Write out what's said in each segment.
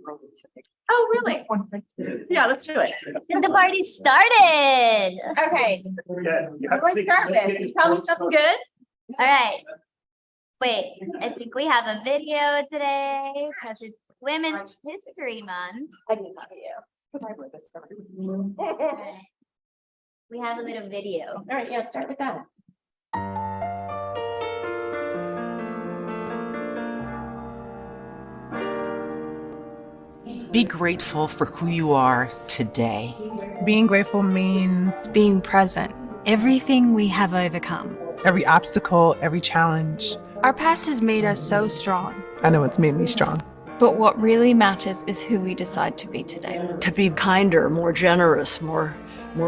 Oh, really? Yeah, let's do it. Get the party started. Okay. What do I start with? Tell me something good. All right. Wait, I think we have a video today because it's Women's History Month. I need that video because I wrote this for you. We have a little video. All right, yeah, start with that. Be grateful for who you are today. Being grateful means being present. Everything we have overcome. every obstacle, every challenge. Our past has made us so strong. I know it's made me strong. But what really matters is who we decide to be today. To be kinder, more generous, more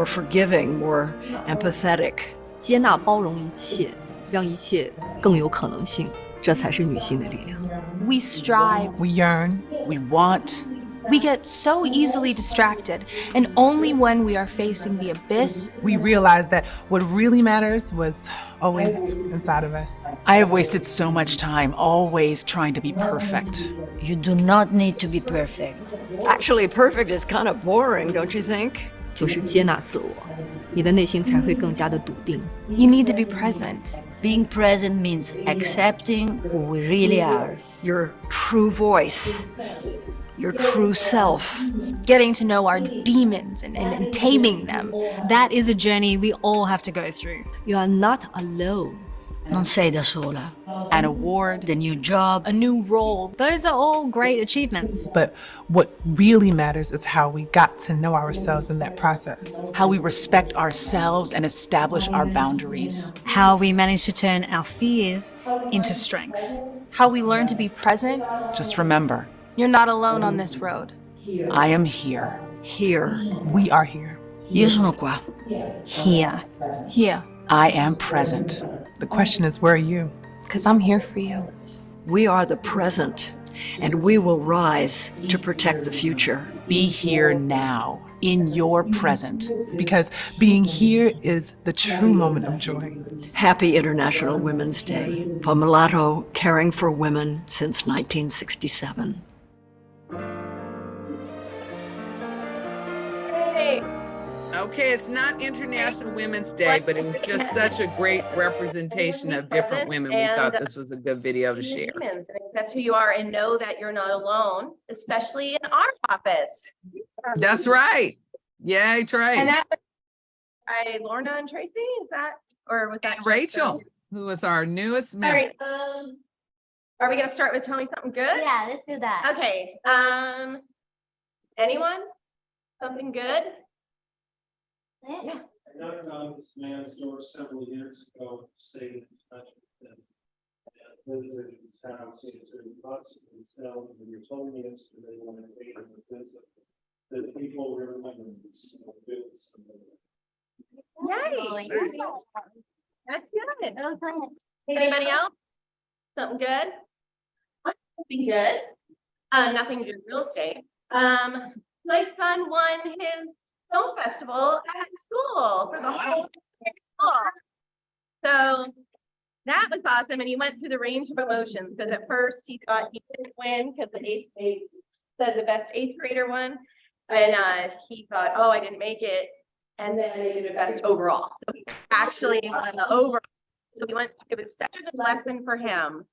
forgiving, more empathetic. 接纳包容一切，让一切更有可能性，这才是女性的力量。We strive. We yearn. We want. We get so easily distracted, and only when we are facing the abyss, We realize that what really matters was always inside of us. I have wasted so much time always trying to be perfect. You do not need to be perfect. Actually, perfect is kind of boring, don't you think? 就是接纳自我，你的内心才会更加的笃定。 you need to be present. Being present means accepting who we really are. Your true voice. Your true self. Getting to know our demons and taming them. That is a journey we all have to go through. You are not alone. Non sei da sola. An award. The new job. A new role. Those are all great achievements. But what really matters is how we got to know ourselves in that process. How we respect ourselves and establish our boundaries. How we manage to turn our fears into strength. How we learn to be present. Just remember, You're not alone on this road. I am here. Here. We are here. Io sono qua. Here. Here, I am present. The question is, where are you? because I'm here for you. We are the present, and we will rise to protect the future. Be here now, in your present. Because being here is the true moment of joy. Happy International Women's Day. Pomelato, caring for women since 1967. Okay, it's not International Women's Day, but it was just such a great representation of different women. We thought this was a good video to share. Humans, and accept who you are and know that you're not alone, especially in our office. That's right. Yay, Trace. And that was by Lorna and Tracy, is that, or was that And just, Rachel, who is our newest All member. right, are we gonna start with tell me something good? Yeah, let's do that. Okay, anyone? Something good? Yeah. I knocked on this man's door several years ago, stayed in touch with him. And visited his house, he was very lots of himself, and you told me yesterday when I made him a visit, that people remember this. Yay. That's good. Oh, good. Anybody else? Something good? Something good? Nothing to do with real estate. My son won his film festival at school for the whole school. So that was awesome. And he went through the range of emotions because at first he thought he didn't win because they said the best eighth grader won. And he thought, oh, I didn't make it. And then they did a best overall. So he actually won the overall. So we went, it was such a good lesson for him.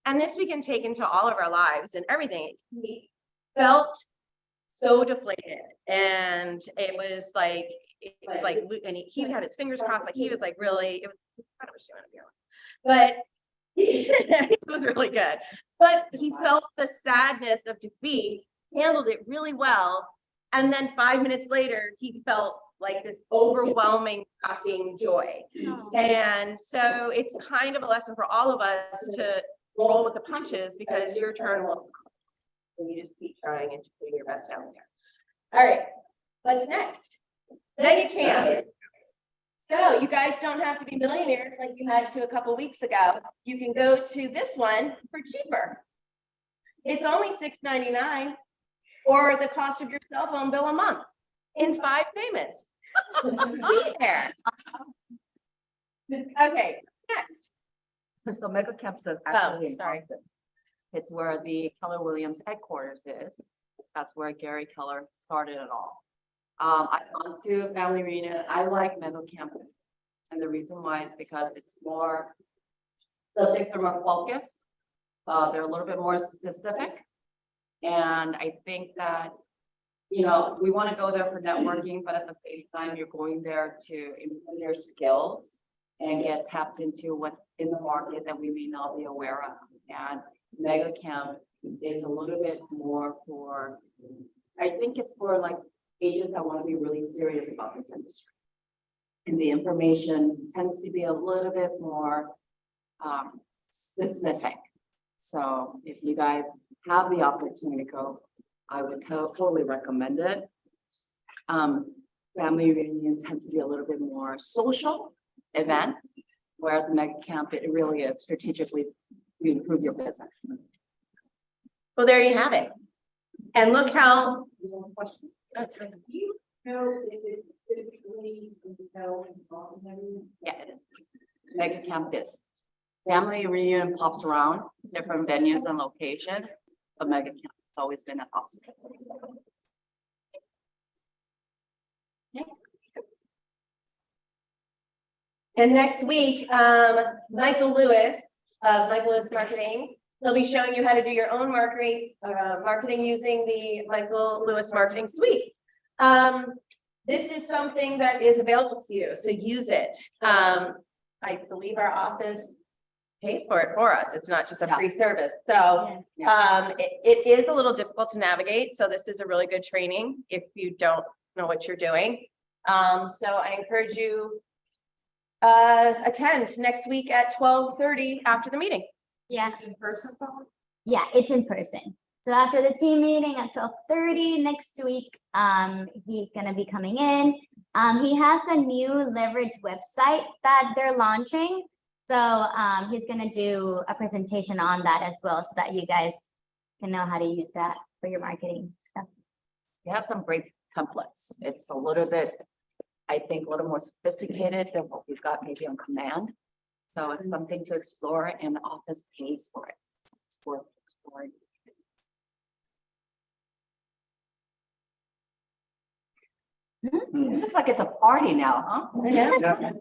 And this we can take into all of our lives and everything. He felt so deflated, and it was like, and he had his fingers crossed, like he was like really, it was, I don't know what she wanted to be on, but it was really good. But he felt the sadness of defeat, handled it really well, and then 5 minutes later, he felt like this overwhelming fucking joy. And so it's kind of a lesson for all of us to roll with the punches because your turn will come. And you just keep trying and doing your best out there. All right, what's next? Then you can. So you guys don't have to be millionaires like you had to a couple weeks ago. You can go to this one for cheaper. It's only $6.99 or the cost of your cell phone bill a month in 5 payments. Be there. Okay, next. So Mega Campus is actually in Austin. It's where the Keller Williams headquarters is. That's where Gary Keller started it all. I've gone to a family reunion. I like mega campus. And the reason why is because it's more, subjects are more focused. They're a little bit more specific. And I think that, you know, we want to go there for networking, but at the same time, you're going there to improve your skills and get tapped into what's in the market that we may not be aware of. And mega camp is a little bit more for, I think it's for like agents that want to be really serious about this industry. And the information tends to be a little bit more specific. So if you guys have the opportunity to go, I would totally recommend it. Family reunion tends to be a little bit more social event, whereas the mega camp, it really is strategically to improve your business. Well, there you have it. And look how. Yeah, it is. Mega camp is. Family reunion pops around different venues and locations, but mega camp has always been at us. And next week, Michael Lewis of Michael Lewis Marketing, he'll be showing you how to do your own marketing using the Michael Lewis Marketing Suite. This is something that is available to you, so use it. I believe our office pays for it for us. It's not just a free service. So it is a little difficult to navigate. So this is a really good training if you don't know what you're doing. So I encourage you attend next week at 12:30 after the meeting. Yes. In person? Yeah, it's in person. So after the team meeting at 12:30 next week, he's gonna be coming in. He has a new leverage website that they're launching. So he's gonna do a presentation on that as well, so that you guys can know how to use that for your marketing stuff. They have some great templates. It's a little bit, I think, a little more sophisticated than what we've got maybe on Command. So it's something to explore, and the office pays for it. It's worth exploring. It looks like it's a party now, huh? Yeah.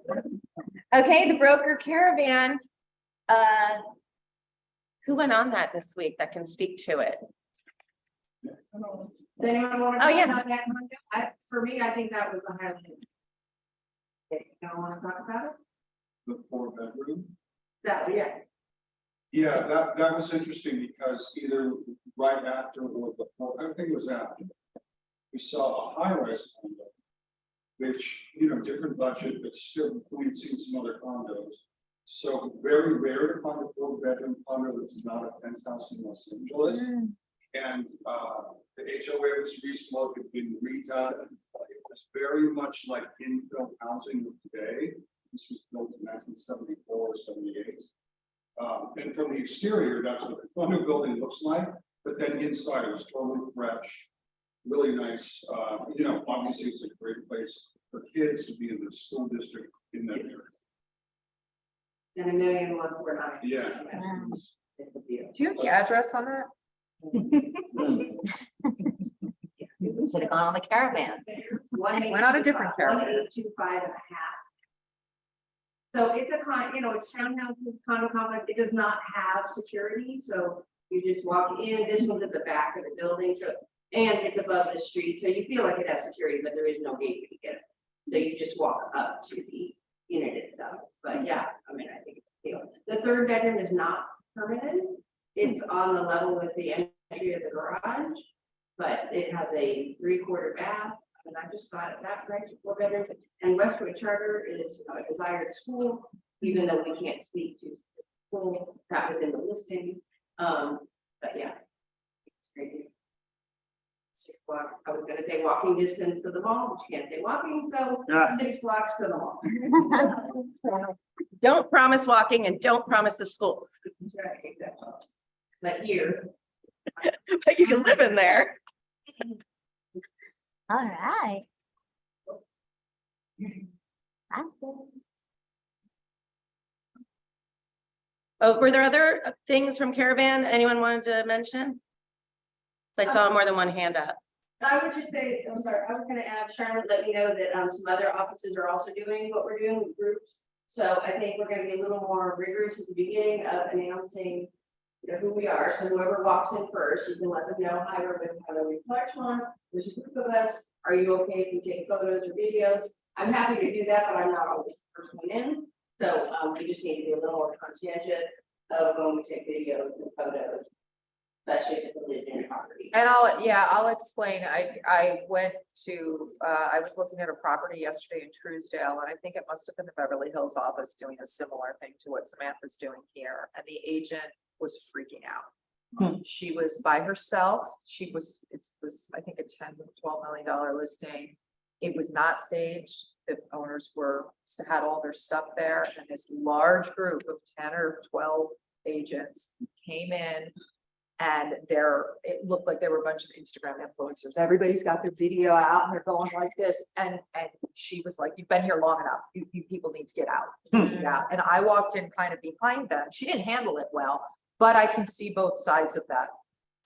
Okay, the broker caravan. Who went on that this week that can speak to it? Does anyone want to Oh, talk yeah. about that? For me, I think that was the highlight. You don't want to talk about it? The 4-bedroom. That, yeah. Yeah, that was interesting because either right after or before, I think it was after, we saw a high-rise condo, which, you know, different budget, but still we've seen some other condos. So very rare to find a 4-bedroom condo that's not a penthouse in Los Angeles. And the HOA was reasonable, it had been redone. It was very much like infill housing of today. This was built in 1974 or 78. And from the exterior, that's what the condo building looks like. But then inside, it was totally fresh, really nice. You know, obviously, it's a great place for kids to be in the school district in that area. And 1,000,001 we're not. Yeah. Do you have the address on that? Should have gone on the caravan. Why not a different caravan? 1,825 and a half. So it's a it's townhouses, condo complex. It does not have security, so you just walk in. This one's at the back of the building, so and it's above the street, so you feel like it has security, but there is no gate to get it. So you just walk up to the unit itself. But yeah, I mean, I think it's a deal. The 3rd bedroom is not permanent. It's on the level with the entry of the garage, but it has a 3/4 bath. And I just thought at that price, 4 bedrooms, and Westwood Charter is a desired school, even though we can't speak to school, that was in the listing. But yeah. It's great. I was gonna say walking distance to the mall, but you can't say walking, so 6 blocks to the mall. Don't promise walking and don't promise the school. That's right, exactly. But here. But you can live in there. All right. That's it. Oh, were there other things from Caravan anyone wanted to mention? I saw more than one hand up. I would just say, I'm sorry, I was gonna add, Charlotte let me know that some other offices are also doing what we're doing with groups. So I think we're gonna be a little more rigorous at the beginning of announcing, you know, who we are. So whoever walks in first, you can let them know, hi, we're with Larchmont, there's a group of us. Are you okay if we take photos or videos? I'm happy to do that, but I'm not always the first one in. So we just need to be a little more conscientious of when we take videos and photos. Especially if it's a living property. And I'll explain. I went to, I was looking at a property yesterday in Truesdale, and I think it must have been the Beverly Hills office doing a similar thing to what Samantha's doing here. And the agent was freaking out. She was by herself. It was, I think, a $10-12 million listing. It was not staged. The owners had all their stuff there, and this large group of 10 or 12 agents came in. And it looked like there were a bunch of Instagram influencers. Everybody's got their video out and they're going like this. And she was like, you've been here long enough. You people need to get out. You need to get out. And I walked in kind of behind them. She didn't handle it well, but I can see both sides of that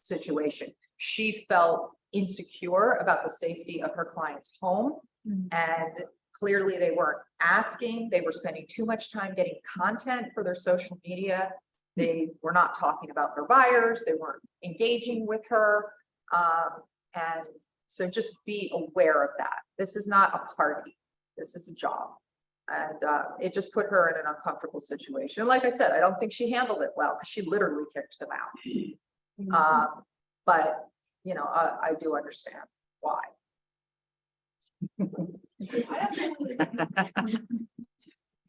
situation. She felt insecure about the safety of her client's home. And clearly they weren't asking. They were spending too much time getting content for their social media. They were not talking about their buyers. They weren't engaging with her. And so just be aware of that. This is not a party. This is a job. And it just put her in an uncomfortable situation. Like I said, I don't think she handled it well because she literally kicked them out. But, you know, I do understand why.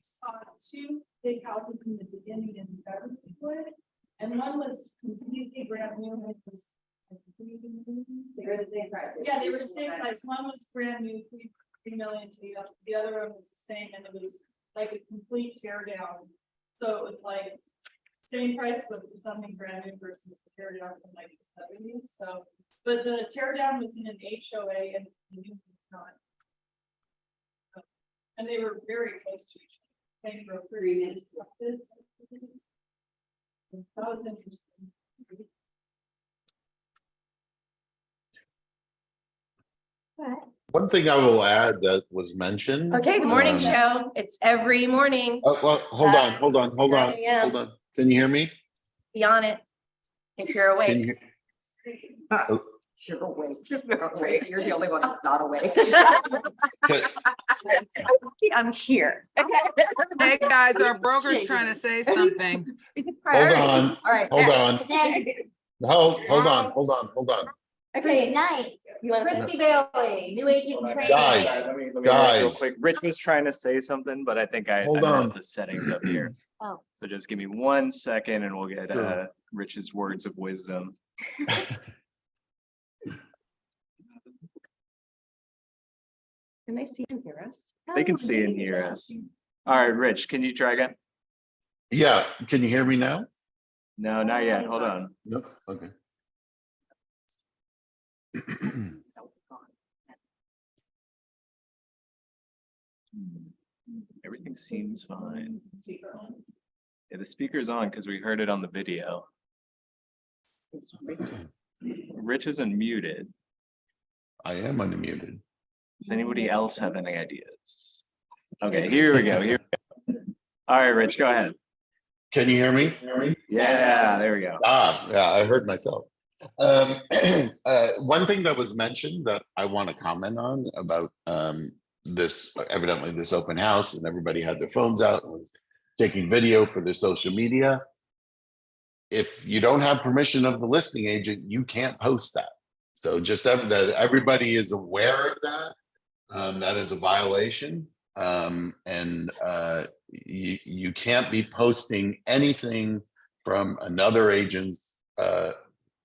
Saw two big houses in the beginning in Beverlywood, and one was completely brand new. And it was They were the same price. yeah, they were same price. One was brand new, 3 million. The other one was the same, and it was like a complete tear down. So it was like same price, but something brand new versus the tear down from like the 70s. So, but the tear down was in an HOA and the new was not. And they were very close to each other. Thank you for reading. That was interesting. One thing I will add that was mentioned. Okay, the morning show. It's every morning. Oh, well, hold on. Can you hear me? Be on it. If you're awake. Can you hear? You're awake. Tracy, you're the only one that's not awake. I'm here. Hey guys, our broker's trying to say something. Hold on. All right. Hold on. Hold on. Okay, night. Christy Bailey, new agent training. Guys, Let me guys. real quick. Rich was trying to say something, but I think I Hold missed on. the settings up here. Oh. So just give me 1 second and we'll get Sure. Rich's words of wisdom. Can they see and hear us? They can see and hear us. All right, Rich, can you try again? Yeah, can you hear me now? No, not yet. Hold on. Nope. Okay. Everything seems fine. Yeah, the speaker's on because we heard it on the video. Rich is unmuted. I am unmuted. Does anybody else have any ideas? Okay, here we go. All right, Rich, go ahead. Can you hear me? Yeah, there we go. Yeah, I heard myself. One thing that was mentioned that I want to comment on about this, evidently this open house, and everybody had their phones out and was taking video for their social media. If you don't have permission of the listing agent, you can't post that. So just that everybody is aware of that. That is a violation. You can't be posting anything from another agent's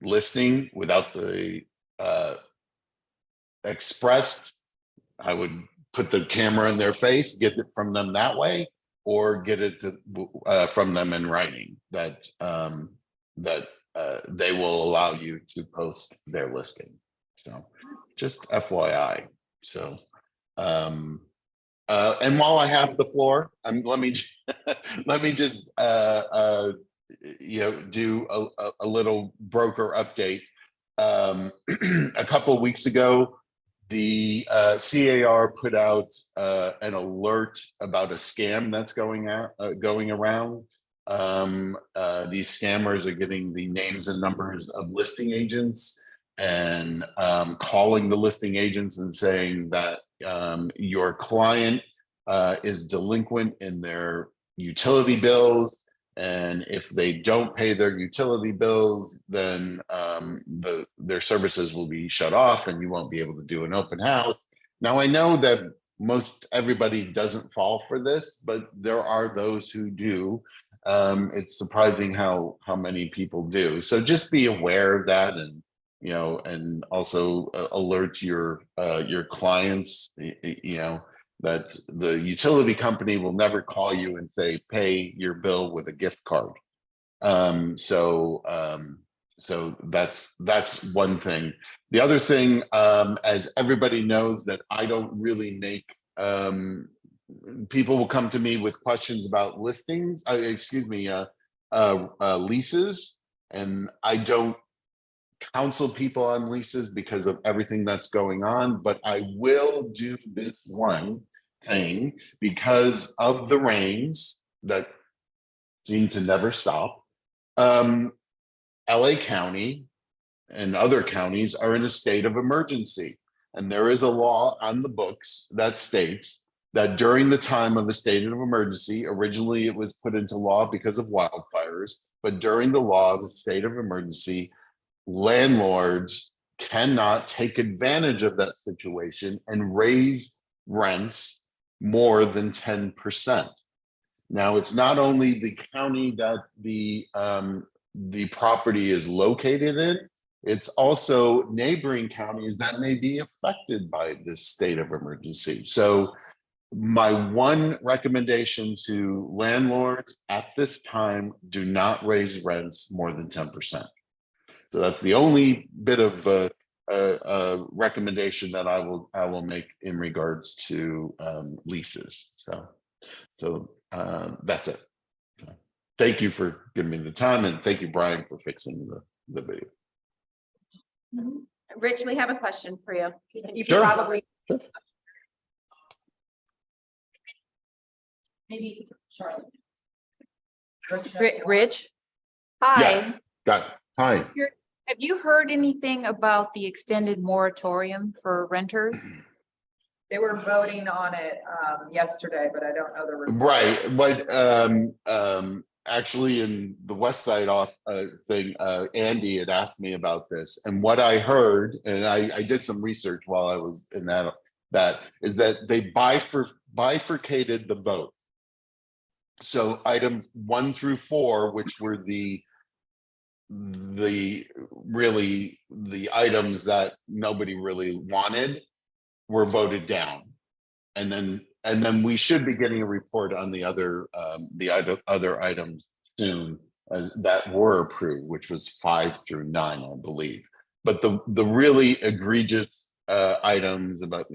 listing without the expressed. I would put the camera in their face, get it from them that way, or get it from them in writing that they will allow you to post their listing. So just FYI. So and while I have the floor, let me just do a little broker update. a couple of weeks ago, the CAR put out an alert about a scam that's going around. These scammers are getting the names and numbers of listing agents and calling the listing agents and saying that your client is delinquent in their utility bills, and if they don't pay their utility bills, then their services will be shut off and you won't be able to do an open house. Now, I know that most everybody doesn't fall for this, but there are those who do. It's surprising how many people do. So just be aware of that, and and also alert your clients, that the utility company will never call you and say, pay your bill with a gift card. So that's one thing. The other thing, as everybody knows, that I don't really make, people will come to me with questions about listings, leases, and I don't counsel people on leases because of everything that's going on, but I will do this one thing because of the rains that seem to never stop. LA County and other counties are in a state of emergency, and there is a law on the books that states that during the time of a state of emergency, originally it was put into law because of wildfires, but during the law of the state of emergency, landlords cannot take advantage of that situation and raise rents more than 10%. Now, it's not only the county that the property is located in, it's also neighboring counties that may be affected by this state of emergency. So my one recommendation to landlords at this time, do not raise rents more than 10%. So that's the only bit of recommendation that I will make in regards to leases. So that's it. Thank you for giving me the time, and thank you, Brian, for fixing the video. Rich, we have a question for you. You Sure. probably Sure. maybe Charlotte. Rich? Hi. Yeah, got it. Hi. Have you heard anything about the extended moratorium for renters? They were voting on it yesterday, but I don't know the result. Right, but actually in the West Side off thing, Andy had asked me about this, and what I heard, and I did some research while I was in that is that they bifurcated the vote. So item 1 through 4, which were the items that nobody really wanted, were voted down, and then we should be getting a report on the other items soon that were approved, which was 5 through 9, I believe. But the really egregious items about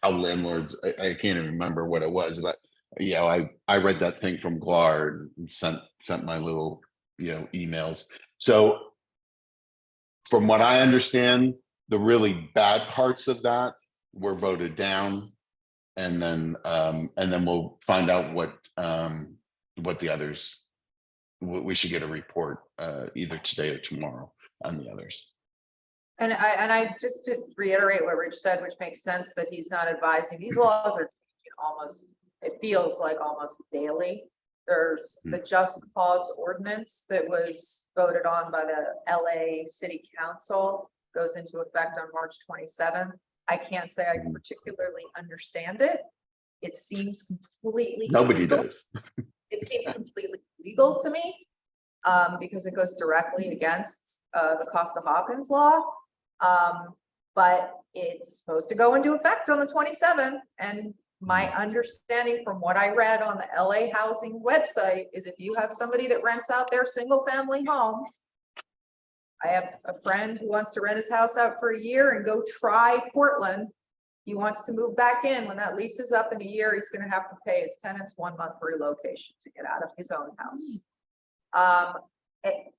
how landlords, I can't even remember what it was, but I read that thing from GLAR and sent my little emails. So from what I understand, the really bad parts of that were voted down, and then we'll find out what the others. We should get a report either today or tomorrow on the others. And I just to reiterate what Rich said, which makes sense that he's not advising. These laws are almost, it feels like almost daily. There's the just cause ordinance that was voted on by the LA City Council, goes into effect on March 27th. I can't say I particularly understand it. It seems completely Nobody illegal. does. It seems completely legal to me because it goes directly against the Costa-Hawkins law. But it's supposed to go into effect on the 27th. And my understanding from what I read on the LA housing website is if you have somebody that rents out their single family home, I have a friend who wants to rent his house out for a year and go try Portland. He wants to move back in. When that lease is up in a year, he's going to have to pay his tenants 1 month relocation to get out of his own house.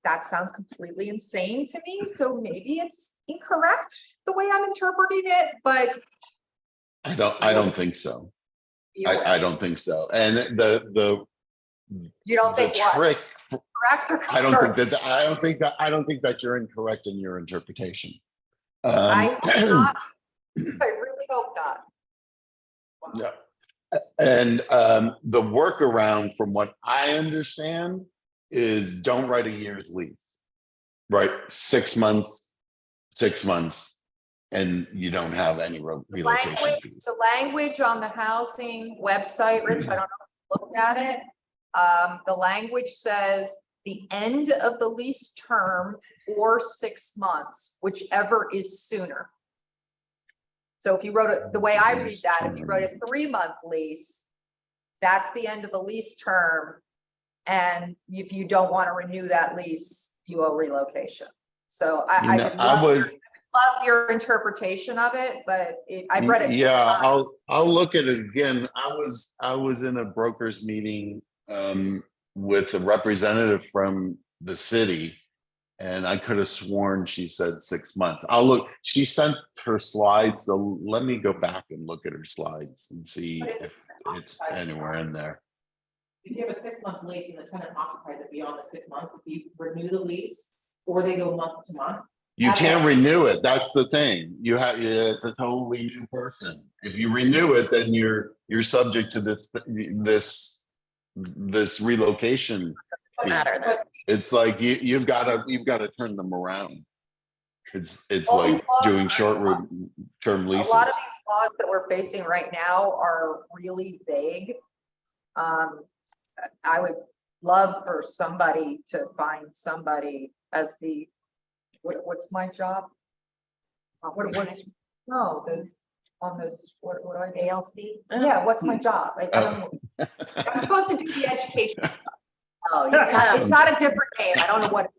That sounds completely insane to me, so maybe it's incorrect the way I'm interpreting it, but. I don't think so. I don't think so. And You don't the think what? trick, Correct or I don't think correct? that, I don't think that you're incorrect in your interpretation. I hope not. I really hope not. Yeah. And the workaround, from what I understand, is don't write a year's lease. Right, 6 months, and you don't have any relocation fees. The language on the housing website, Rich, I don't know if you looked at it. The language says the end of the lease term or 6 months, whichever is sooner. So if you wrote it, the way I read that, if you wrote a 3-month lease, that's the end of the lease term. And if you don't want to renew that lease, you owe relocation. So I would love your interpretation of it, but I've read it. Yeah, I'll look at it again. I was in a broker's meeting with a representative from the city, and I could have sworn she said 6 months. I'll look. She sent her slides, so let me go back and look at her slides and see if it's anywhere in there. If you have a 6-month lease and the tenant occupies it beyond the 6 months, if you renew the lease or they go month to month. You can't renew it. That's the thing. You have, it's a totally new person. If you renew it, then you're subject to this relocation. It's like you've got to turn them around. It's like doing short-term leases. A lot of these laws that we're facing right now are really vague. I would love for somebody to find somebody as the, what's my job? No, on this, what do I do? ALC? Yeah, what's my job? I don't know. I'm supposed to do the education. Oh, yeah. It's not a different name. I don't know what.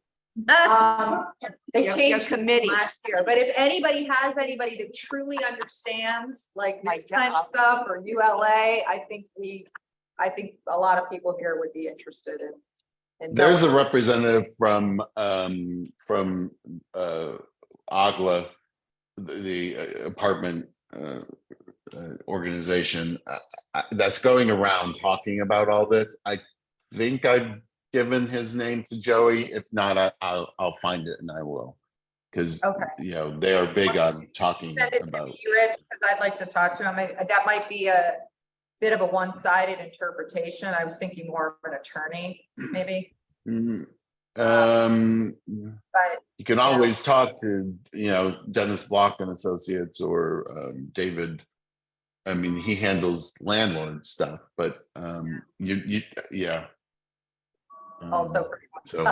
They changed committee last year, but if anybody has anybody that truly understands like this kind of stuff or ULA, I think a lot of people here would be interested in. There's a representative from AGLA, the apartment organization that's going around talking about all this. I think I've given his name to Joey. If not, I'll find it and I will, because you know they are big on talking Send it about. to me, Rich, because I'd like to talk to him. That might be a bit of a one-sided interpretation. I was thinking more of an attorney, maybe. Mhm. But you can always talk to, Dennis Block and Associates or David. I mean, he handles landlord stuff, but yeah. Also pretty So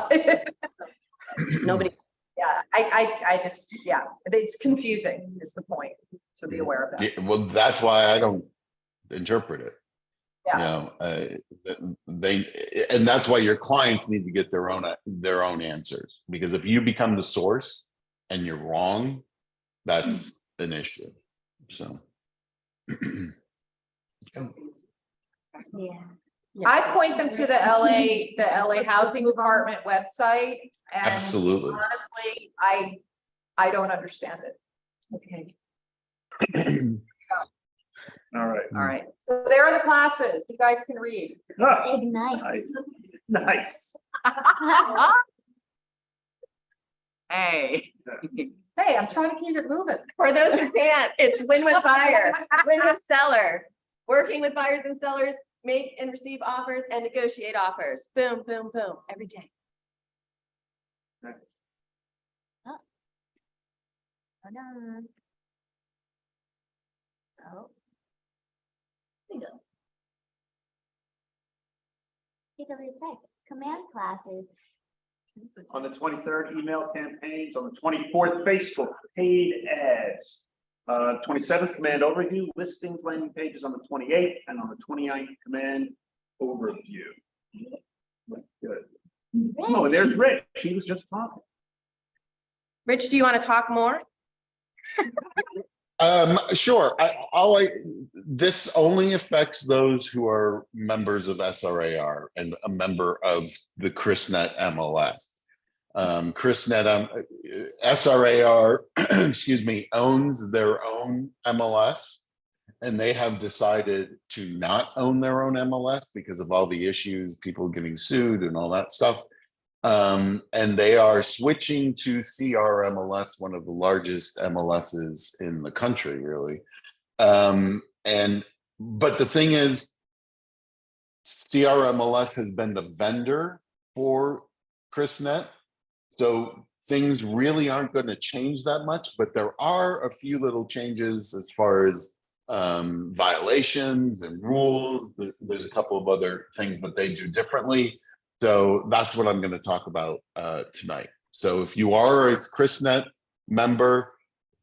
Nobody. Yeah, I just, yeah, it's confusing is the point, to be aware of that. yeah, well, that's why I don't interpret it. Yeah. And that's why your clients need to get their own answers, because if you become the source and you're wrong, that's an issue. So Yeah. I point them to the LA Housing Department website. And absolutely. honestly, I don't understand it. Okay. All right. All right. So there are the classes. You guys can read. Ignite. Nice. Hey. Hey, I'm trying to keep it moving. For those who can't, it's win with buyer, win with seller. Working with buyers and sellers, make and receive offers and negotiate offers. Boom, boom, boom, every day. Hold on. Oh. Here we go. Take a look at command classes. On the 23rd, email campaigns. On the 24th, Facebook paid ads. 27th, command overview, listings, landing pages on the 28th, and on the 29th, command overview. Good. Oh, and there's Rich. He was just talking. Rich, do you want to talk more? Sure. This only affects those who are members of SRAR and a member of the ChrisNet MLS. ChrisNet, SRAR, excuse me, owns their own MLS, and they have decided to not own their own MLS because of all the issues, people getting sued and all that stuff. And they are switching to CRMLS, one of the largest MLSs in the country, really. But the thing is, CRMLS has been the vendor for ChrisNet, so things really aren't going to change that much, but there are a few little changes as far as violations and rules. There's a couple of other things that they do differently. So that's what I'm going to talk about tonight. So if you are a ChrisNet member,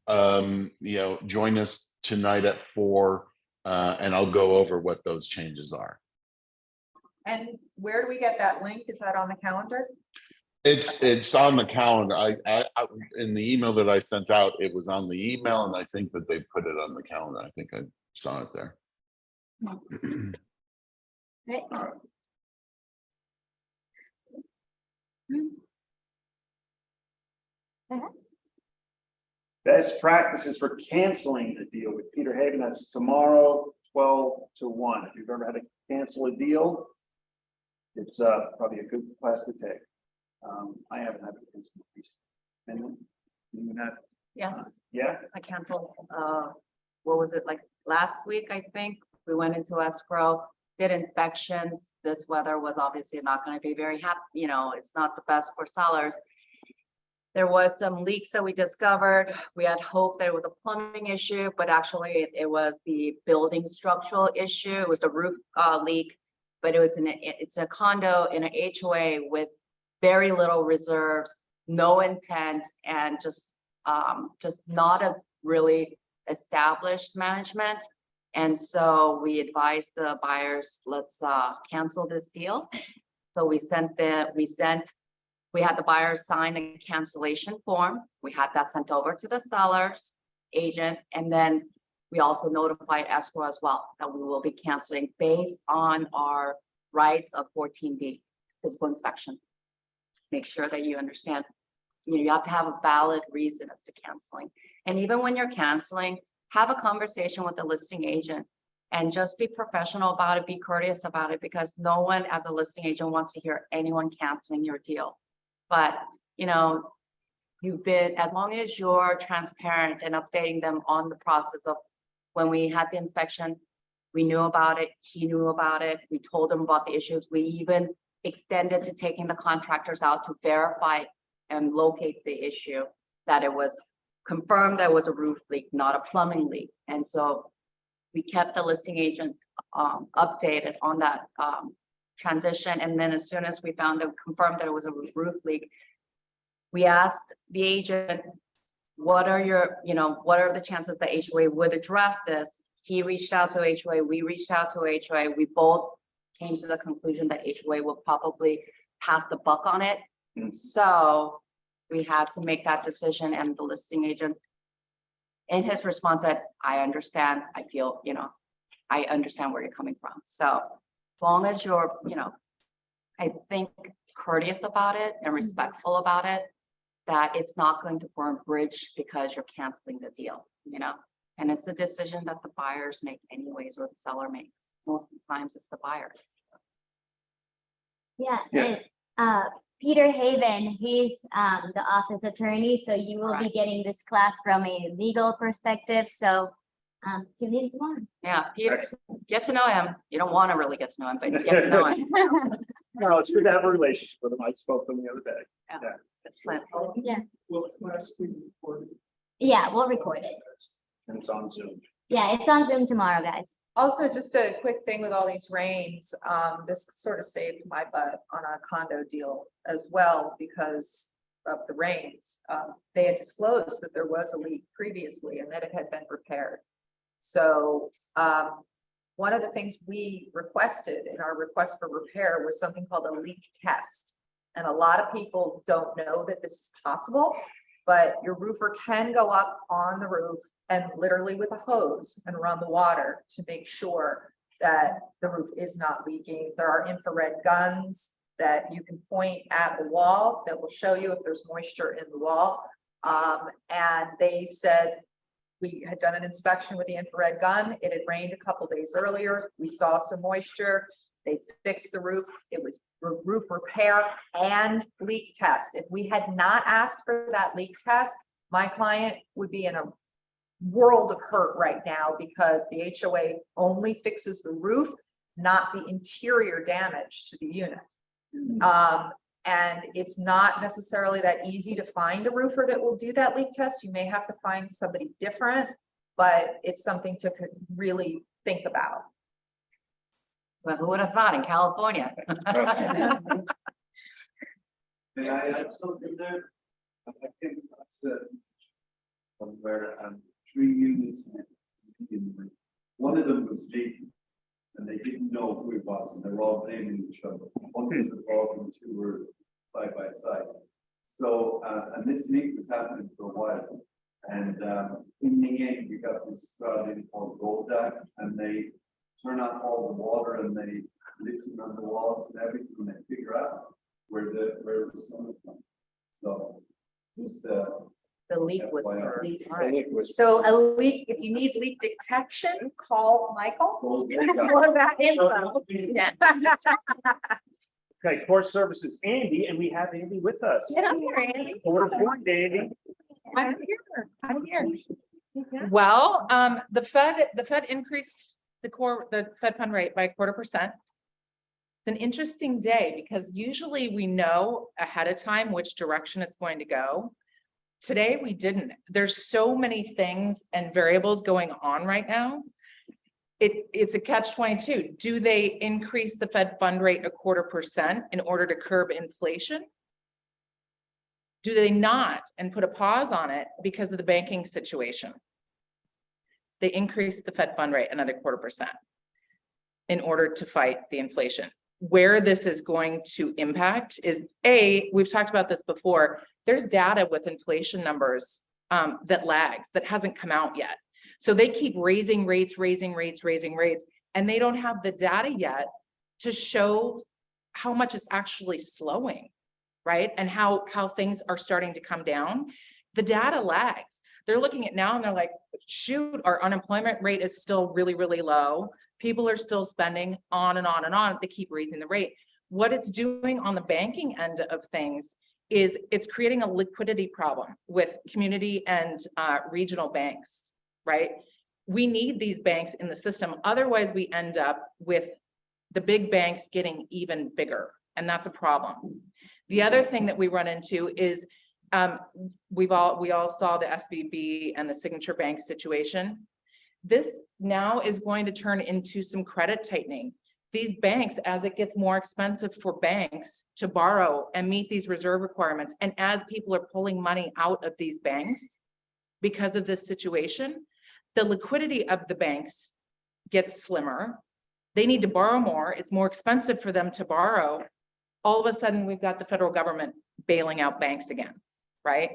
join us tonight at 4, and I'll go over what those changes are. And where do we get that link? Is that on the calendar? It's on the calendar. I in the email that I sent out, it was on the email, and I think that they put it on the calendar. I think I saw it there. Best practices for canceling a deal with Peter Haven. That's tomorrow, 12 to 1. If you've ever had to cancel a deal, it's probably a good class to take. I haven't had to cancel a piece. Anyone? You have? Yes. Yeah. I canceled, what was it, like last week, I think? We went into escrow, did inspections. This weather was obviously not going to be very happy, it's not the best for sellers. There was some leaks that we discovered. We had hoped that it was a plumbing issue, but actually it was the building structural issue. It was the roof leak, but it's a condo in an HOA with very little reserves, no intent, and just not a really established management. And so we advised the buyers, let's cancel this deal. So we had the buyers sign a cancellation form. We had that sent over to the seller's agent. And then we also notified escrow as well that we will be canceling based on our rights of 14B, physical inspection. Make sure that you understand, you have to have a valid reason as to canceling. And even when you're canceling, have a conversation with the listing agent and just be professional about it, be courteous about it, because no one as a listing agent wants to hear anyone canceling your deal. But, you've been, as long as you're transparent and updating them on the process of when we had the inspection, we knew about it, he knew about it, we told him about the issues, we even extended to taking the contractors out to verify and locate the issue, that it was confirmed that it was a roof leak, not a plumbing leak. And so we kept the listing agent updated on that transition. And then as soon as we found it confirmed that it was a roof leak, we asked the agent, what are the chances the HOA would address this? He reached out to HOA, we reached out to HOA, we both came to the conclusion that HOA will probably pass the buck on it. So we had to make that decision, and the listing agent in his response said, I understand, I feel, I understand where you're coming from. So as long as you're, I think courteous about it and respectful about it, that it's not going to burn bridge because you're canceling the deal, and it's a decision that the buyers make anyways, or the seller makes. Most of the times it's the buyers. Yeah. And, Peter Haven, he's the office attorney, so you will be getting this class from a legal perspective. So tune in tomorrow. Yeah, Peter, get to know him. You don't want to really get to know him, but get to know him. No, it's good to have a relationship with him. I spoke to him the other day. Yeah, it's fun. Yeah. Well, it's last week recorded. Yeah, we'll record it. And it's on Zoom. Yeah, it's on Zoom tomorrow, guys. Also, just a quick thing with all these rains, this sort of saved my butt on a condo deal as well because of the rains. They had disclosed that there was a leak previously and that it had been repaired. So one of the things we requested in our request for repair was something called a leak test. And a lot of people don't know that this is possible, but your roofer can go up on the roof and literally with a hose and run the water to make sure that the roof is not leaking. There are infrared guns that you can point at a wall that will show you if there's moisture in the wall. And they said, we had done an inspection with the infrared gun. It had rained a couple days earlier. We saw some moisture. They fixed the roof. It was roof repair and leak test. If we had not asked for that leak test, my client would be in a world of hurt right now because the HOA only fixes the roof, not the interior damage to the unit. And it's not necessarily that easy to find a roofer that will do that leak test. You may have to find somebody different, but it's something to really think about. Well, who would have thought in California? May I add something there? I think that's where three units. One of them was leaking, and they didn't know who it was, and they were all blaming each other. One was involved, and two were side by side. So, and this leak was happening for a while, and in the end, we got this thing called Gold Dack, and they turn on all the water, and they listen on the walls and everything, and they figure out where it was coming from. So, just the leak was. FYI. All right. So a leak, if you need leak detection, call Michael. For that info. Yeah. Okay, core services, Andy, and we have Andy with us. Get up here, Andy. Order point, Andy. I'm here. I'm here. Well, the Fed increased the Fed fund rate by 0.25%. It's an interesting day because usually we know ahead of time which direction it's going to go. Today we didn't. There's so many things and variables going on right now. It's a catch-22. Do they increase the Fed fund rate 0.25% in order to curb inflation? Do they not and put a pause on it because of the banking situation? They increase the Fed fund rate another 0.25% in order to fight the inflation. Where this is going to impact is we've talked about this before, there's data with inflation numbers that lags, that hasn't come out yet. So they keep raising rates, and they don't have the data yet to show how much it's actually slowing, right? And how things are starting to come down. The data lags. They're looking at now and they're like, shoot, our unemployment rate is still really, really low. People are still spending on and on and on. They keep raising the rate. What it's doing on the banking end of things is it's creating a liquidity problem with community and regional banks, right? We need these banks in the system. Otherwise, we end up with the big banks getting even bigger, and that's a problem. The other thing that we run into is we all saw the SVB and the Signature Bank situation. This now is going to turn into some credit tightening. These banks, as it gets more expensive for banks to borrow and meet these reserve requirements, and as people are pulling money out of these banks because of this situation, the liquidity of the banks gets slimmer. They need to borrow more. It's more expensive for them to borrow. All of a sudden, we've got the federal government bailing out banks again, right?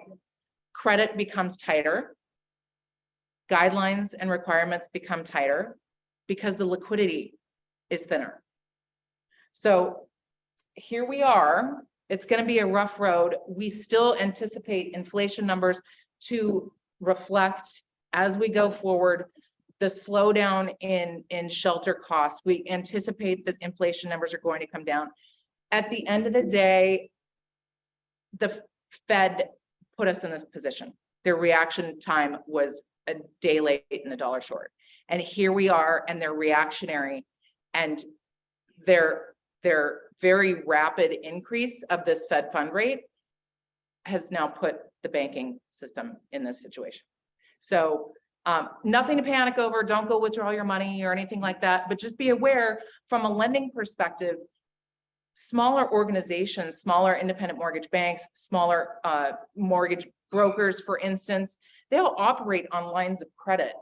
Credit becomes tighter. Guidelines and requirements become tighter because the liquidity is thinner. So here we are. It's going to be a rough road. We still anticipate inflation numbers to reflect as we go forward the slowdown in shelter costs. We anticipate that inflation numbers are going to come down. At the end of the day, the Fed put us in this position. Their reaction time was a day late and $1 short. And here we are, and they're reactionary, and their very rapid increase of this Fed fund rate has now put the banking system in this situation. So nothing to panic over. Don't go withdraw your money or anything like that, but just be aware from a lending perspective, smaller organizations, smaller independent mortgage banks, smaller mortgage brokers, for instance, they'll operate on lines of credit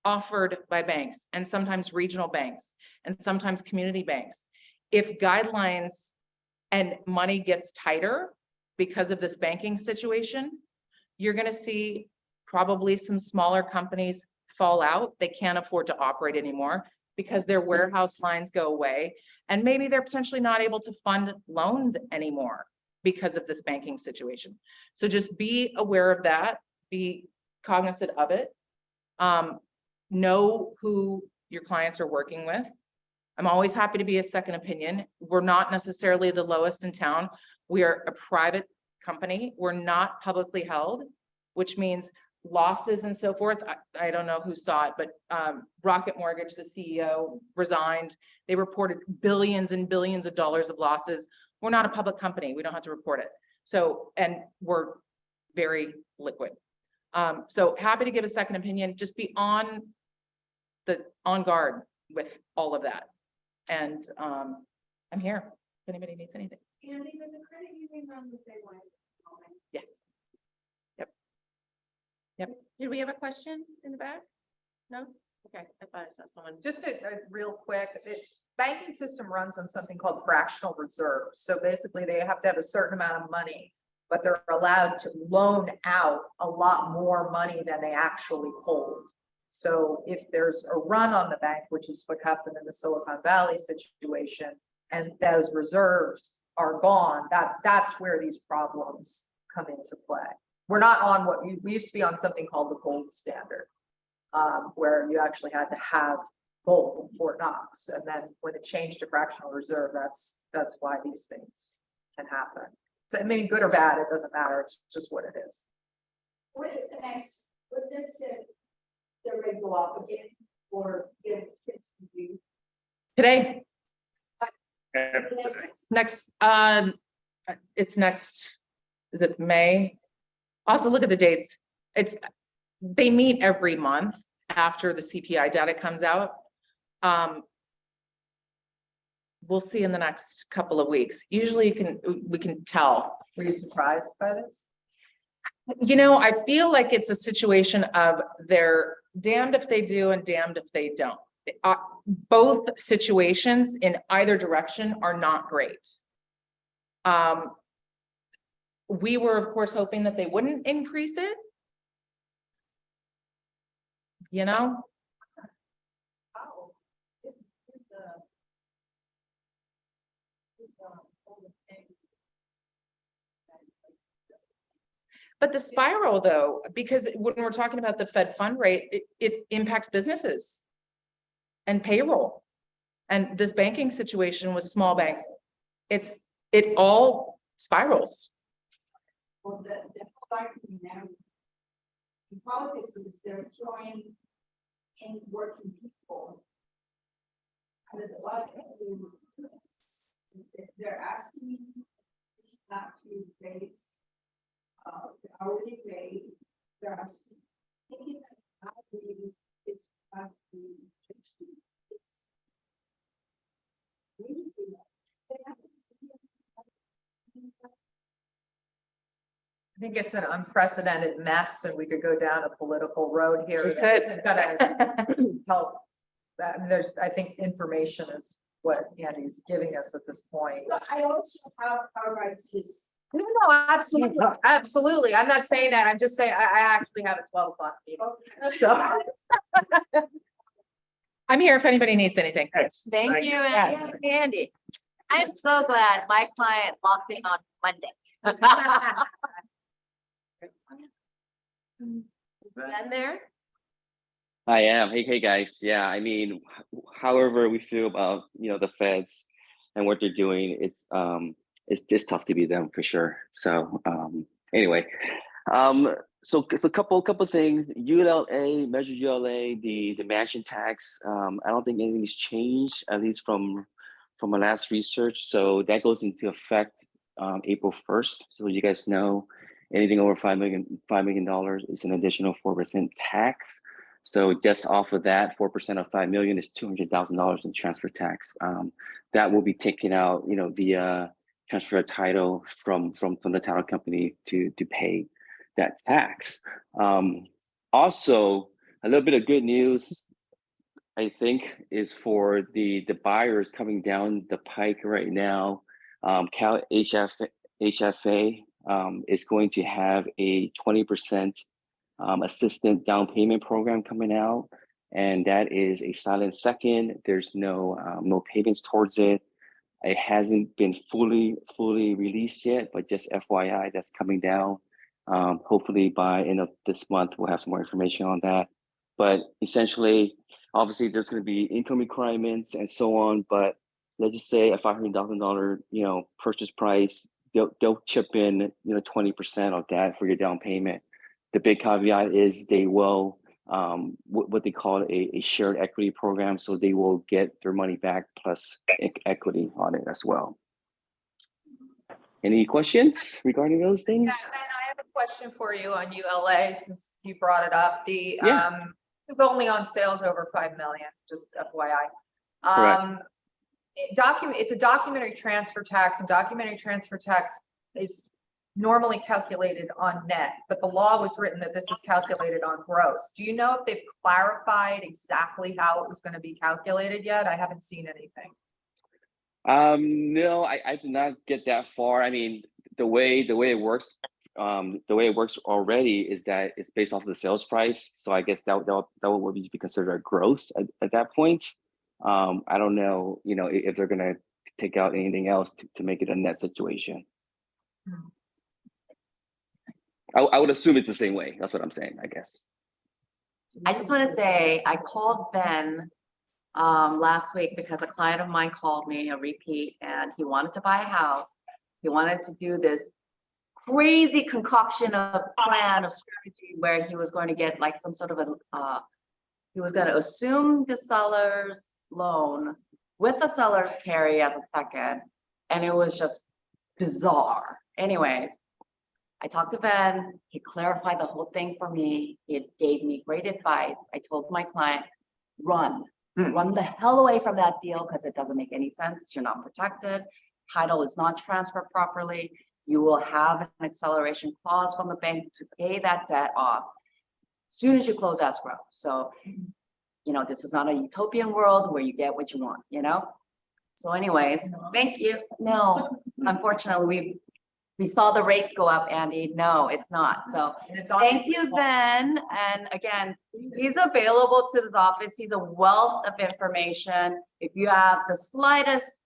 offered by banks and sometimes regional banks and sometimes community banks. If guidelines and money gets tighter because of this banking situation, you're going to see probably some smaller companies fall out. They can't afford to operate anymore. because their warehouse lines go away. And maybe they're potentially not able to fund loans anymore because of this banking situation. So just be aware of that, be cognizant of it. Know who your clients are working with. I'm always happy to be a second opinion. We're not necessarily the lowest in town. We are a private company. We're not publicly held, which means losses and so forth. I don't know who saw it, but Rocket Mortgage, the CEO, resigned. They reported billions and billions of dollars of losses. We're not a public company. We don't have to report it. So, and we're very liquid. So happy to give a second opinion. Just be on guard with all of that. And I'm here if anybody needs anything. Andy, does a credit union run the same way? Yes. Yep. Did we have a question in the back? No? Okay, I thought I saw someone. Just a real quick, banking system runs on something called fractional reserves. So basically they have to have a certain amount of money, but they're allowed to loan out a lot more money than they actually hold. So if there's a run on the bank, which is what happened in the Silicon Valley situation, and those reserves are gone, that's where these problems come into play. We're not on what we used to be on something called the gold standard, where you actually had to have gold in Fort Knox. And then when it changed to fractional reserve, that's why these things can happen. So I mean, good or bad, it doesn't matter. It's just what it is. What is the next, what does the rate go up again for getting kids to do? Today. Next, it's next, is it May? I'll have to look at the dates. They meet every month after the CPI data comes out. We'll see in the next couple of weeks. Usually we can tell. Were you surprised by this? You know, I feel like it's a situation of they're damned if they do and damned if they don't. Both situations in either direction are not great. We were, of course, hoping that they wouldn't increase it. You know? But the spiral though, because when we're talking about the Fed fund rate, it impacts businesses and payroll. And this banking situation with small banks, it all spirals. Well, the politics is they're throwing in working people. And there's a lot of they're asking not to raise the hourly rate. They're asking, thinking that not really is asking. I think it's an unprecedented mess and we could go down a political road here. We That could. isn't gonna help. I think information is what Andy's giving us at this point. But I also have a right to this. No, absolutely, absolutely. I'm not saying that. I'm just saying I actually have a 12 o'clock meeting. So I'm here if anybody needs anything. Thank you, Yeah. Andy. I'm so glad my client locked in on Monday. Stand there. I am. Hey guys. Yeah, I mean, however we feel about, the feds and what they're doing, it's just tough to be them for sure. So anyway, so a couple things. ULA, Measure ULA, the mansion tax. I don't think anything's changed, at least from my last research. So that goes into effect April 1st. So you guys know, anything over $5 million is an additional 4% tax. So just off of that, 4% of 5 million is $200,000 in transfer tax. That will be taken out, via transfer of title from the title company to pay that tax. Also, a little bit of good news, I think, is for the buyers coming down the pike right now. Cal HFA is going to have a 20% assistant down payment program coming out. and that is a silent second. There's no payments towards it. It hasn't been fully released yet, but just FYI, that's coming down. Hopefully by end of this month, we'll have some more information on that. But essentially, obviously, there's going to be income requirements and so on. But let's just say a $500,000, purchase price, they'll chip in, 20% of that for your down payment. The big caveat is they will what they call a shared equity program, so they will get their money back plus equity on it as well. Any questions regarding those things? Yeah, and I have a question for you on ULA since you brought it up. The Yeah. it's only on sales over 5 million, just FYI. Correct. It's a documentary transfer tax, and documentary transfer tax is normally calculated on net, but the law was written that this is calculated on gross. Do you know if they've clarified exactly how it was going to be calculated yet? I haven't seen anything. No, I did not get that far. I mean, the way it works already is that it's based off of the sales price. So I guess that would be considered a gross at that point. I don't know, if they're gonna take out anything else to make it a net situation. I would assume it's the same way. That's what I'm saying, I guess. I just want to say, I called Ben last week because a client of mine called me, a repeat, and he wanted to buy a house. He wanted to do this crazy concoction of plan of strategy where he was going to get like some sort of he was going to assume the seller's loan with the seller's carry as a second. And it was just bizarre. Anyways, I talked to Ben, he clarified the whole thing for me. He gave me great advice. I told my client, run the hell away from that deal because it doesn't make any sense. You're not protected. Title is not transferred properly. You will have an acceleration clause from the bank to pay that debt off as soon as you close escrow. So, this is not a utopian world where you get what you want, So anyways, thank you. No, unfortunately, we saw the rates go up, Andy. No, it's not. So thank you, Ben. And again, he's available to his office. He's a wealth of information. If you have the slightest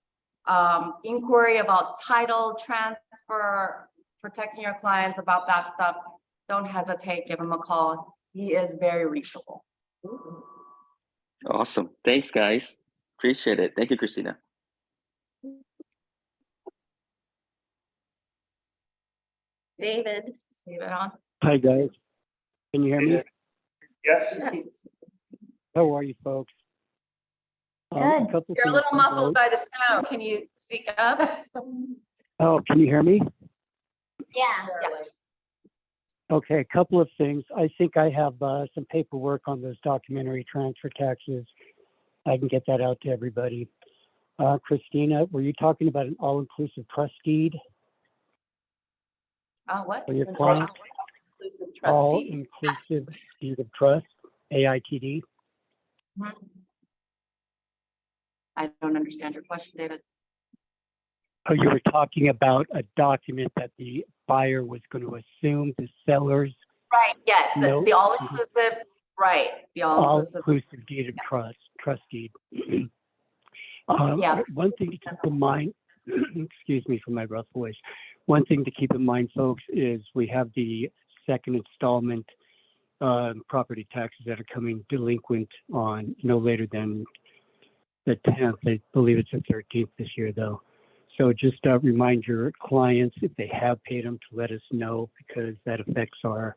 inquiry about title, transfer, protecting your clients about that stuff, don't hesitate, give him a call. He is very reachable. Awesome. Thanks, guys. Appreciate it. Thank you, Christina. David, is David on? Hi, guys. Can you hear me? Yes. How are you, folks? Good. Couple You're a things little to muffled note. by the snow. Can you speak up? Oh, can you hear me? Yeah. Okay, a couple of things. I think I have some paperwork on those documentary transfer taxes. I can get that out to everybody. Christina, were you talking about an all-inclusive trust deed What? for your client? Inclusive trustee. All-inclusive deed of trust, AITD. I don't understand your question, David. Oh, you were talking about a document that the buyer was going to assume the seller's Right, yes, note. the all-inclusive, right, the all-inclusive. All-inclusive deed of trust deed. Yeah. One thing to keep in mind, excuse me for my rough voice. One thing to keep in mind, folks, is we have the second installment property taxes that are coming delinquent on no later than the 10th. I believe it's the 13th this year, though. So just remind your clients, if they have paid them, to let us know, because that affects our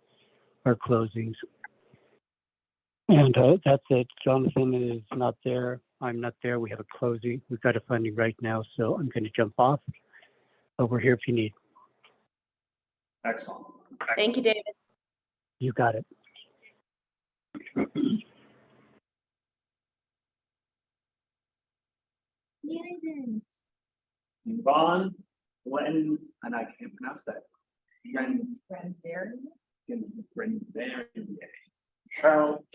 closings. And that's it. Jonathan is not there. I'm not there. We have a closing. We've got a funding right now, so I'm going to jump off. But we're here if you need. Excellent. Thank you, David. You got it. Yvonne, Glenn, and I can't pronounce that.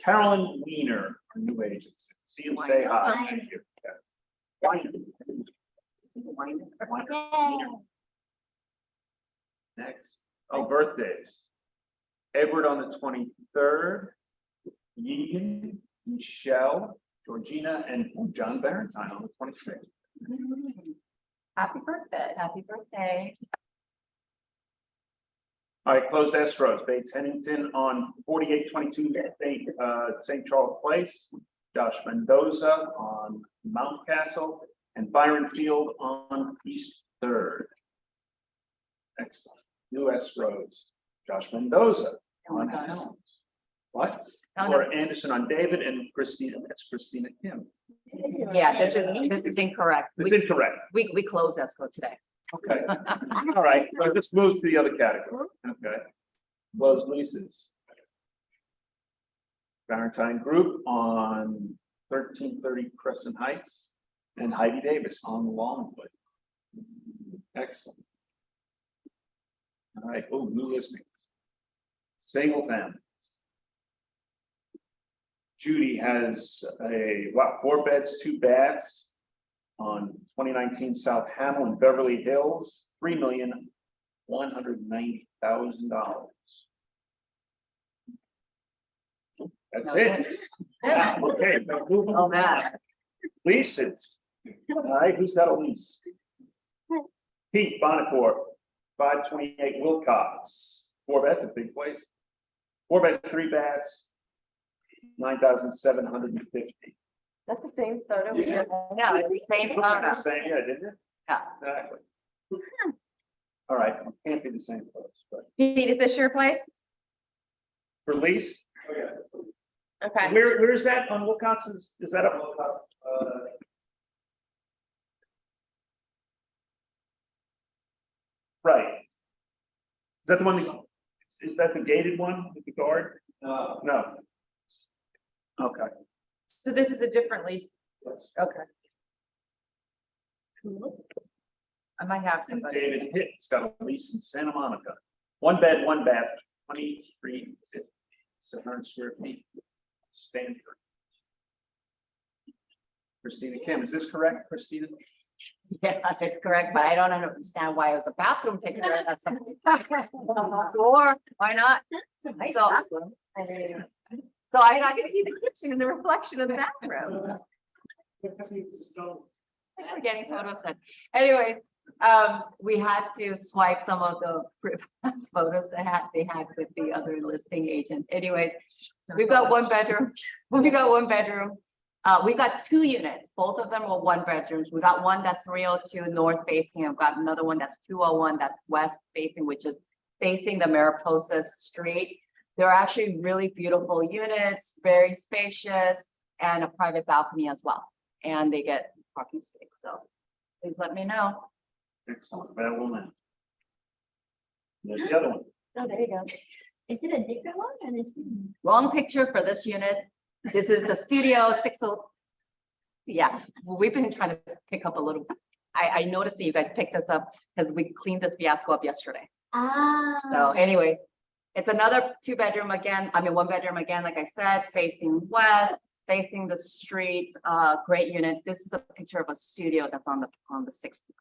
Carolyn Wiener, our new agent. See you, say hi. Thank you. Next. Oh, birthdays. Edward on the 23rd. Yegan, Michelle, Georgina, and John Valentine on the 26th. Happy birthday. Happy birthday. All right, closed escrows, Bates Hennington on 4822 St. Charles Place, Josh Mendoza on Mount Castle, and Byron Field on East Third. Excellent. New escrows, Josh Mendoza on what? Laura Anderson on David and Christina, that's Christina Kim. Yeah, this is incorrect. It's incorrect. We closed escrow today. Okay. All right, so let's move to the other category. Okay. Closed leases. Valentine Group on 1330 Crescent Heights and Heidi Davis on Longwood. Excellent. All right, oh, new listings. Single family. Judy has a, 4 beds, 2 baths on 2019 South Hamel in Beverly Hills, $3,190,000. That's it. Yeah. Okay. Oh, man. Leases. All right, who's got a lease? Pete Bonacore, 528 Wilcox. 4 beds, a big place. 4 beds, 3 baths, 9,750. That's the same photo. Yeah. No, it's the same Looks like photo. the same, yeah, didn't it? Yeah. Exactly. All right, can't be the same photos, but Pete, is this your place? for lease. Okay. Where is that on Wilcox? Is that up? Right. Is that the one? Is that the gated one with the guard? No. Okay. So this is a different lease. Okay. I might have somebody. David Hitt's got a lease in Santa Monica. 1 bed, 1 bath, 700 square feet. Standard. Christina Kim, is this correct, Christina? Yeah, that's correct, but I don't understand why it was a bathroom picture. That's or why not? Nice So, bathroom. so I'm not gonna see the kitchen in the reflection of the bathroom. We're getting photos then. Anyway, we had to swipe some of the previous photos they had with the other listing agent. Anyway, we've got 1 bedroom. We got 1 bedroom. We got 2 units. Both of them were 1 bedrooms. We got one that's 302 north facing. I've got another one that's 201 that's west facing, which is facing the Mariposa Street. They're actually really beautiful units, very spacious, and a private balcony as well. And they get parking space. So please let me know. Excellent, that woman. There's the other one. Oh, there you go. Is it a different one or this? Wrong picture for this unit. This is the studio. It's pixel. Yeah, well, we've been trying to pick up a little. I noticed that you guys picked this up because we cleaned this fiasco up yesterday. Ah. So anyways, it's another 2 bedroom again. 1 bedroom again, like I said, facing west, facing the street. Great unit. This is a picture of a studio that's on the 6th floor.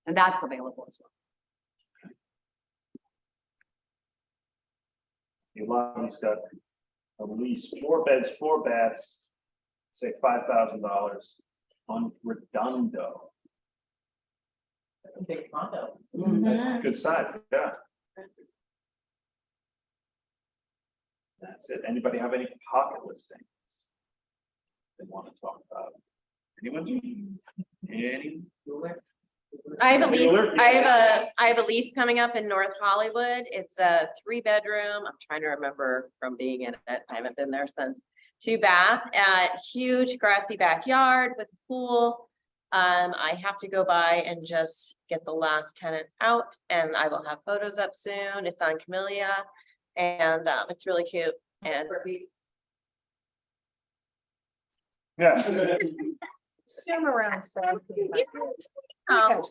And that's available as well. The lobby's got a lease, 4 beds, 4 baths, say $5,000 on Redondo. That's a big condo. That's a good size, yeah. That's it. Anybody have any pocket listings they want to talk about? Anyone? Any? I have a lease, I have a lease coming up in North Hollywood. It's a 3-bedroom. I'm trying to remember from being in it. I haven't been there since. 2 bath, huge grassy backyard with a pool. I have to go by and just get the last tenant out, and I will have photos up soon. It's on Camellia, and it's really cute. And yeah. Assume around 17. I'll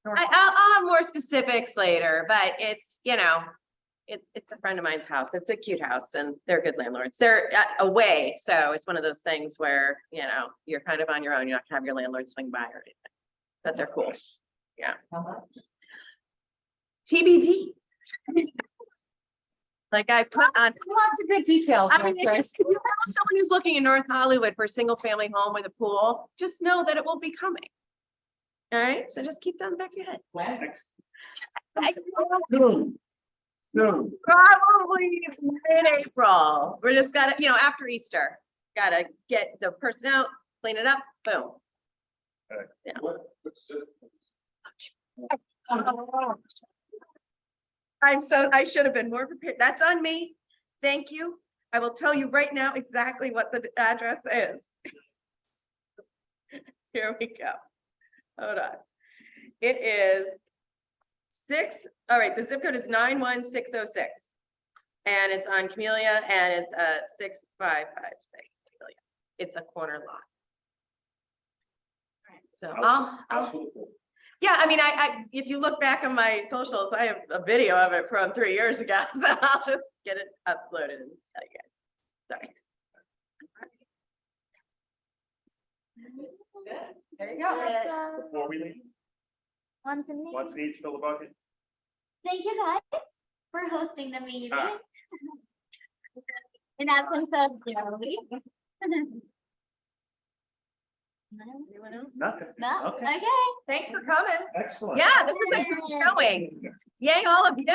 have more specifics later, but it's, it's a friend of mine's house. It's a cute house and they're good landlords. They're away. So it's one of those things where, you're kind of on your own. You don't have to have your landlord swing by or anything, but they're cool. Yeah. TBD. Like I put on lots of good details. I mean, someone who's looking in North Hollywood for a single family home with a pool, just know that it will be coming. All right, so just keep that in the back of your head. Next. Probably mid-April. We're just gotta, after Easter, gotta get the person out, clean it up, boom. Yeah. I should have been more prepared. That's on me. Thank you. I will tell you right now exactly what the address is. Here we go. Hold on. It is the zip code is 91606. And it's on Camellia and it's 6556 Camellia. It's a corner lot. So yeah, I mean, if you look back on my socials, I have a video of it from 3 years ago, so I'll just get it uploaded and tell you guys. Sorry. There you go. Before we leave, Wants and what's needs. needs fill the bucket? Thank you guys for hosting the meeting. Ah. In absence of Joey. Anyone else? Nothing. No, Okay. okay. Thanks for coming. Excellent. Yeah, this is a good showing. Yay, all of you.